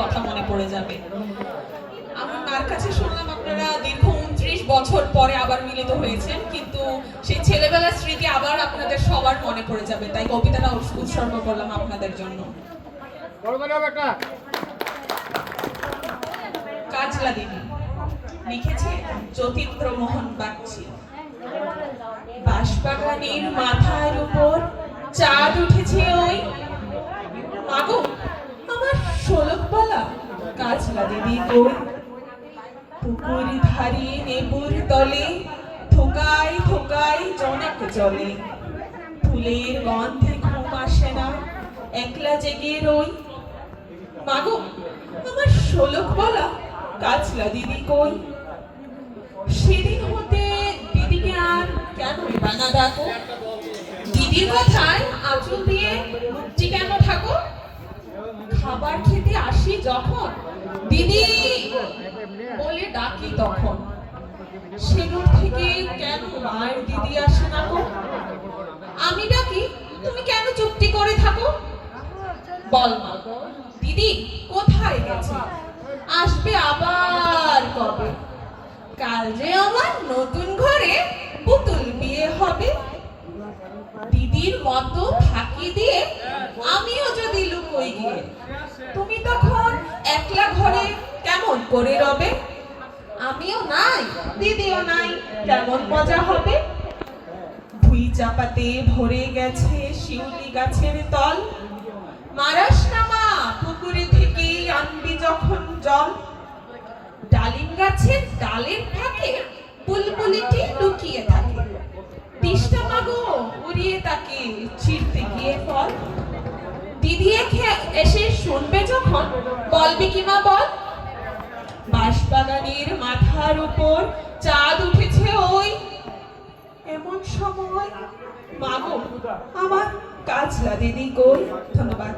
কথা মনে পড়ে যাবে। আমার মার কাছে শুনলাম আপনারা দীর্ঘ 29 বছর পরে আবার মিলিত হয়েছেন, কিন্তু সেই ছেলেবেলার স্মৃতি আবার আপনাদের সবার মনে পড়ে যাবে, তাই কবিতাটা উৎসর্গ করলাম আপনাদের জন্য। কাজলা দিদি লিখেছে যতীন্দ্র মোহন বাগচি। বাঁশবাগানের মাথার উপর চাঁদ উঠেছে ওই, মাগো আমার শোলকবালা কাজলা দিদি কই। পুকুর ধারে নেবুর তলে থোকায় থোকায় জনক জলে, ফুলের গন্ধে ঘুম আসে না একলা জেগে রই। মাগো আমার শোলকবালা কাজলা দিদি কই। সেদিন হতে দিদিকে আর কেন বানা ডাকো, দিদির কথায় আঁচল দিয়ে মুক্তি কেন থাকো। খাবার খেতে আসি যখন দিদি বলে ডাকি তখন, সেগুলো থেকে কেন মায়ের দিদি আসে না গো। আমি ডাকি তুমি কেন চুপটি করে থাকো। বল মা দিদি কোথায় গেছে, আসবে আবার কবে। কাল যে আমার নতুন ঘরে পুতুল বিয়ে হবে, দিদির মতো ফাঁকি দিয়ে আমিও যদি লুকোই গিয়ে, তুমি তখন একলা ঘরে কেমন করে রবে। আমিও নাই দিদিও নাই, কেমন মজা হবে। ভুই চাপাতে ভরে গেছে শিউলি গাছের তল, মারাস না মা পুকুরে থেকে আনবি যখন জল। ডালিম গাছের ডালের ফাঁকে বুলবুলিটি লুকিয়ে থাকে, তিষ্টা মাগো উড়িয়ে তাকে ছিঁড়তে গিয়ে ফল। দিদি এসে শুনবে যখন বলবি কি মা বল। বাঁশবাগানের মাথার উপর চাঁদ উঠেছে ওই, এমন সময় মাগো আমার কাজলা দিদি কই। ধন্যবাদ।